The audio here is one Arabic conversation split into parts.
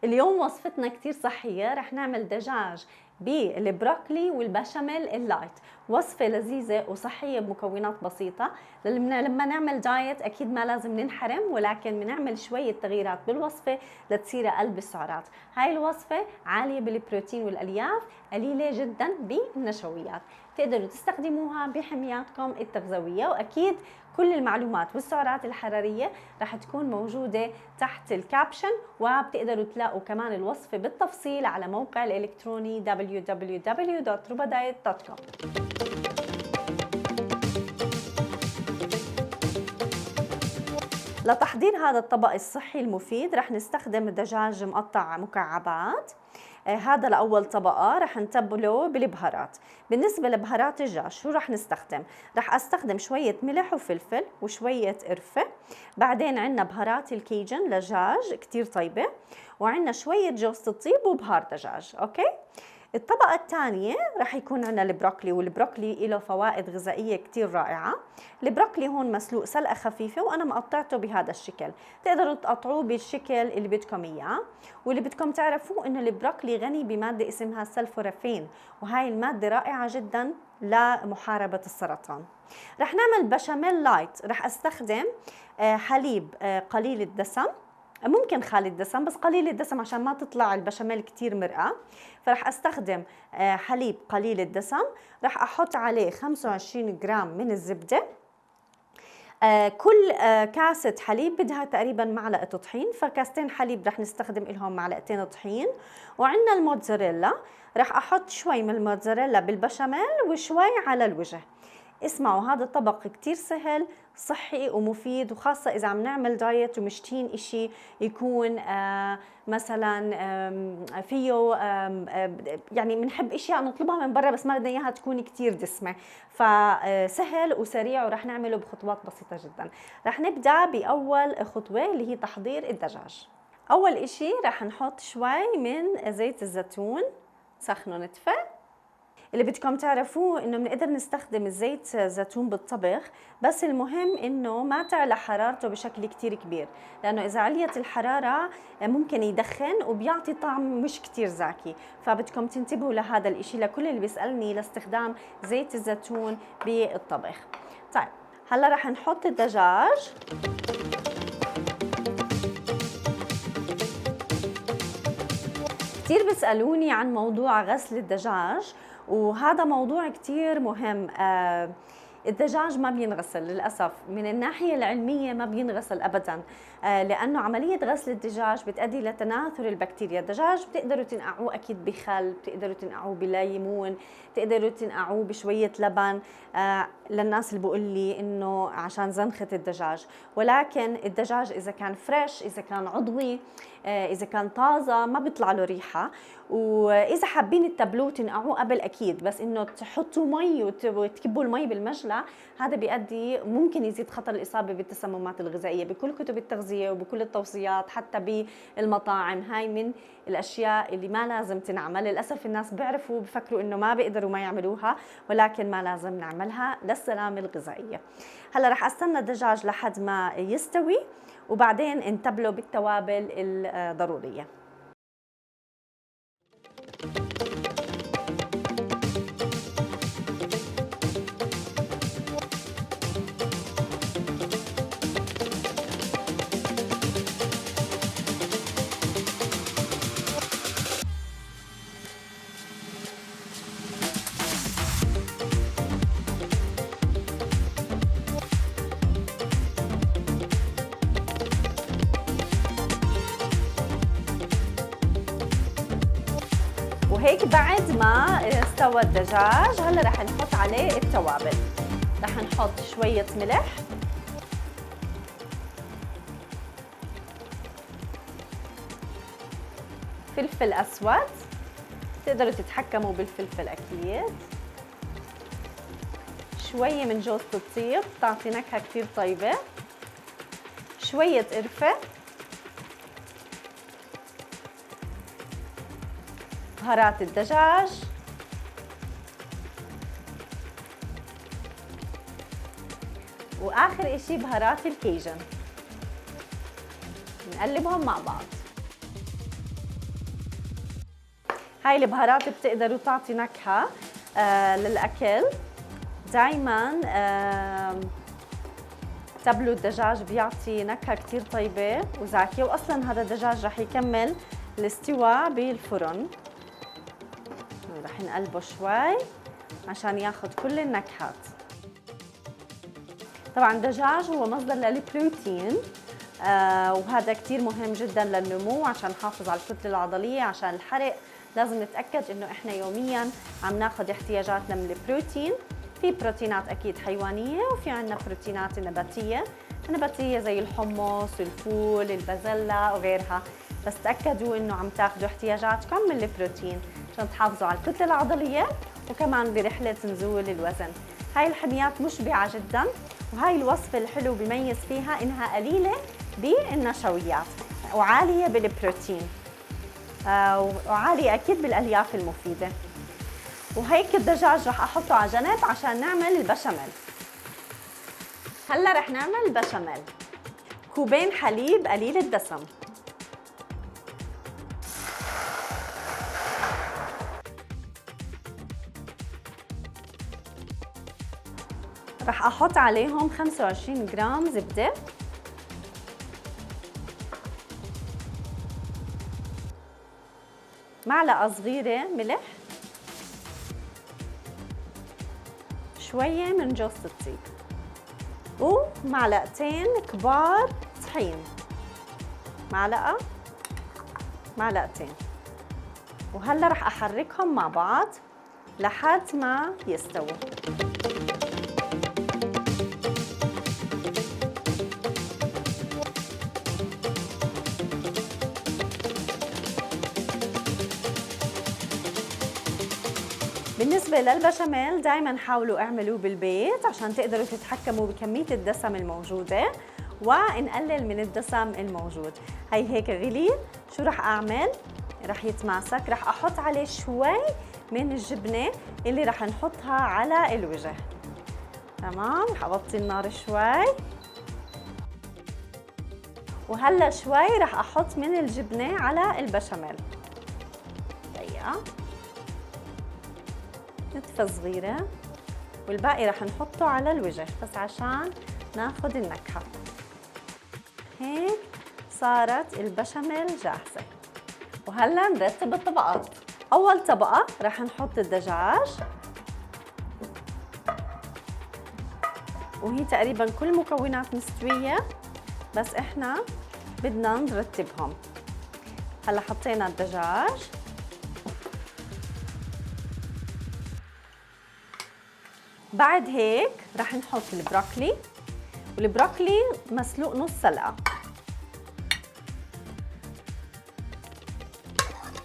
اليوم وصفتنا كتير صحية، رح نعمل دجاج بالبروكلي والبشاميل اللايت. وصفة لذيذة وصحية بمكونات بسيطة. لما نعمل دايت أكيد ما لازم ننحرم، ولكن بنعمل شوية تغييرات بالوصفة لتصير أقل بالسعرات. هاي الوصفة عالية بالبروتين والألياف، قليلة جدا بالنشويات. تقدروا تستخدموها بحمياتكم التغذوية، وأكيد كل المعلومات والسعرات الحرارية رح تكون موجودة تحت الكابشن، وبتقدروا تلاقوا كمان الوصفة بالتفصيل على موقع الإلكتروني www.rubadiet.com. لتحضير هذا الطبق الصحي المفيد رح نستخدم دجاج مقطع مكعبات. هذا لأول طبقة رح نتبله بالبهارات. بالنسبة لبهارات الدجاج شو رح نستخدم؟ رح أستخدم شوية ملح وفلفل وشوية قرفة. بعدين عنا بهارات الكيجن لدجاج كتير طيبة، وعنا شوية جوز الطيب وبهار دجاج. أوكي؟ الطبقة الثانية رح يكون عنا البروكلي، والبروكلي له فوائد غذائية كتير رائعة. البروكلي هون مسلوق سلقة خفيفة، وأنا مقطعته بهذا الشكل. تقدروا تقطعوه بالشكل اللي بدكم إياه. واللي بدكم تعرفوه إنه البروكلي غني بمادة اسمها سلفورافين، وهاي المادة رائعة جدا لمحاربة السرطان. رح نعمل بشاميل لايت. رح أستخدم حليب قليل الدسم، ممكن خالي الدسم بس قليل الدسم عشان ما تطلع البشاميل كتير مرقة. فرح استخدم حليب قليل الدسم. رح احط عليه 25 جرام من الزبدة. كل كاسة حليب بدها تقريبا معلقة طحين، فكاستين حليب رح نستخدم لهم معلقتين طحين. وعندنا الموتزاريلا، رح احط شوي من الموتزاريلا بالبشاميل وشوي على الوجه. اسمعوا، هذا الطبق كتير سهل، صحي ومفيد، وخاصة إذا عم نعمل دايت ومشتين إشي يكون مثلا فيه يعني بنحب أشياء نطلبها من برا بس ما بدنا إياها تكون كتير دسمة، فسهل وسريع ورح نعمله بخطوات بسيطة جدا. رح نبدأ بأول خطوة اللي هي تحضير الدجاج. أول إشي رح نحط شوي من زيت الزيتون، سخنه نتفه. اللي بدكم تعرفوه انه بنقدر نستخدم الزيت زيتون بالطبخ، بس المهم انه ما تعلى حرارته بشكل كتير كبير، لانه اذا عليت الحرارة ممكن يدخن وبيعطي طعم مش كتير زاكي. فبدكم تنتبهوا لهذا الاشي لكل اللي بيسألني لاستخدام زيت الزيتون بالطبخ. طيب هلا رح نحط الدجاج. كتير بيسألوني عن موضوع غسل الدجاج، وهذا موضوع كتير مهم. الدجاج ما بينغسل للأسف، من الناحية العلمية ما بينغسل أبداً، لأنه عملية غسل الدجاج بتؤدي لتناثر البكتيريا. الدجاج بتقدروا تنقعوه أكيد بخل، بتقدروا تنقعوه بليمون، بتقدروا تنقعوه بشوية لبن، للناس اللي بقول لي إنه عشان زنخة الدجاج. ولكن الدجاج إذا كان فريش، إذا كان عضوي، إذا كان طازة ما بيطلع له ريحة. وإذا حابين تتبلوه تنقعوه قبل أكيد، بس إنه تحطوا مي وتكبوا المي بالمجلة هذا بيؤدي ممكن يزيد خطر الإصابة بالتسممات الغذائية. بكل كتب التغذية وبكل التوصيات حتى بالمطاعم هاي من الأشياء اللي ما لازم تنعمل. للأسف الناس بيعرفوا بفكروا إنه ما بيقدروا ما يعملوها، ولكن ما لازم نعملها للسلامة الغذائية. هلا رح استنى الدجاج لحد ما يستوي، وبعدين نتبله بالتوابل الضرورية. وهيك بعد ما استوى الدجاج هلا رح نحط عليه التوابل. رح نحط شوية ملح، فلفل أسود، تقدروا تتحكموا بالفلفل أكيد، شوية من جوز الطيب تعطي نكهة كتير طيبة، شوية قرفة، بهارات الدجاج، واخر اشي بهارات الكيجن. نقلبهم مع بعض. هاي البهارات بتقدروا تعطي نكهة للأكل. دايماً تبلوا الدجاج بيعطي نكهة كتير طيبة وزاكية، وأصلاً هذا الدجاج رح يكمل الاستواء بالفرن. رح نقلبه شوي عشان ياخد كل النكهات. طبعاً الدجاج هو مصدر للبروتين، وهذا كتير مهم جداً للنمو عشان نحافظ على الكتلة العضلية. عشان الحرق لازم نتأكد إنه إحنا يومياً عم ناخد احتياجاتنا من البروتين. في بروتينات أكيد حيوانية، وفي عنا بروتينات نباتية زي الحمص، الفول، البازلاء وغيرها. بس تأكدوا إنه عم تاخدوا احتياجاتكم من البروتين عشان تحافظوا على الكتلة العضلية وكمان برحلة نزول الوزن. هاي الحميات مشبعة جداً، وهاي الوصفة الحلو بيميز فيها إنها قليلة بالنشويات وعالية بالبروتين، وعالية أكيد بالألياف المفيدة. وهيك الدجاج رح أحطه على جنب عشان نعمل البشاميل. هلا رح نعمل البشاميل. كوبين حليب قليل الدسم، رح أحط عليهم 25 جرام زبدة، معلقة صغيرة ملح، شوية من جوز الطيب، ومعلقتين كبار طحين. معلقة، معلقتين. وهلا رح أحركهم مع بعض لحد ما يستووا. بالنسبة للبشاميل دايماً حاولوا اعملوه بالبيت عشان تقدروا تتحكموا بكمية الدسم الموجودة ونقلل من الدسم الموجود. هي هيك غلي. شو رح أعمل؟ رح يتماسك. رح أحط عليه شوي من الجبنة اللي رح نحطها على الوجه. تمام. رح أوطي النار شوي، وهلا شوي رح أحط من الجبنة على البشاميل. دقيقة، نتفة صغيرة، والباقي رح نحطه على الوجه بس عشان ناخد النكهة. هيك صارت البشاميل جاهزة. وهلا نرتب الطبقات. أول طبقة رح نحط الدجاج، وهي تقريبا كل المكونات مستوية بس احنا بدنا نرتبهم. هلا حطينا الدجاج، بعد هيك رح نحط البروكلي، والبروكلي مسلوق نص سلقة.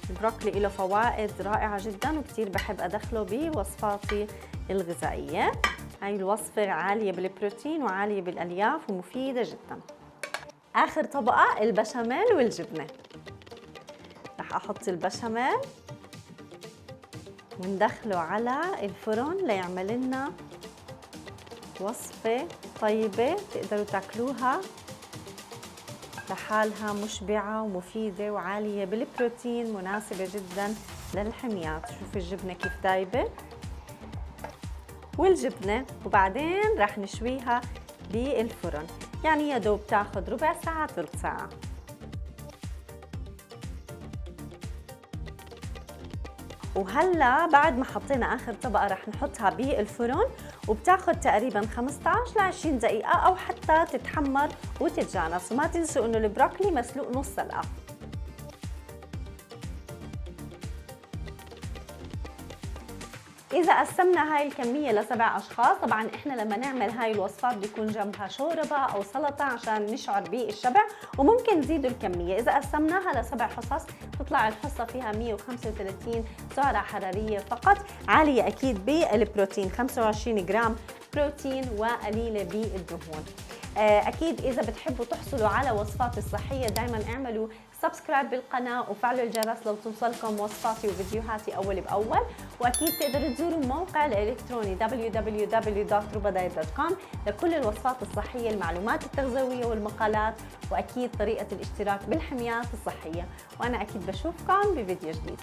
البروكلي له فوائد رائعة جدا وكتير بحب أدخله بوصفاتي الغذائية. هاي الوصفة عالية بالبروتين وعالية بالألياف ومفيدة جدا. آخر طبقة البشاميل والجبنة. رح أحط البشاميل وندخله على الفرن ليعمل لنا وصفة طيبة تقدروا تاكلوها لحالها، مشبعة ومفيدة وعالية بالبروتين، مناسبة جدا للحميات. شوفوا الجبنة كيف دايبة والجبنة. وبعدين رح نشويها بالفرن، يعني يا دوب تاخذ ربع ساعة ثلث ساعة. وهلا بعد ما حطينا اخر طبقه رح نحطها بالفرن، وبتاخذ تقريبا 15 ل 20 دقيقه او حتى تتحمر وتتجانس. وما تنسوا انه البروكلي مسلوق نص سلقه. إذا قسمنا هاي الكمية ل7 أشخاص، طبعاً إحنا لما نعمل هاي الوصفات بيكون جنبها شوربة أو سلطة عشان نشعر بالشبع، وممكن نزيدوا الكمية. إذا قسمناها ل7 حصص تطلع الحصة فيها 135 سعرة حرارية فقط، عالية أكيد بالبروتين، 25 جرام بروتين وقليلة بالدهون. أكيد إذا بتحبوا تحصلوا على وصفاتي الصحية دايماً اعملوا سبسكرايب بالقناة وفعلوا الجرس لو توصلكم وصفاتي وفيديوهاتي أول بأول. وأكيد تقدروا تزوروا الموقع الإلكتروني www.rubadite.com لكل الوصفات الصحية، المعلومات التغذوية والمقالات، وأكيد طريقة الاشتراك بالحميات الصحية. وأنا أكيد بشوفكم بفيديو جديد.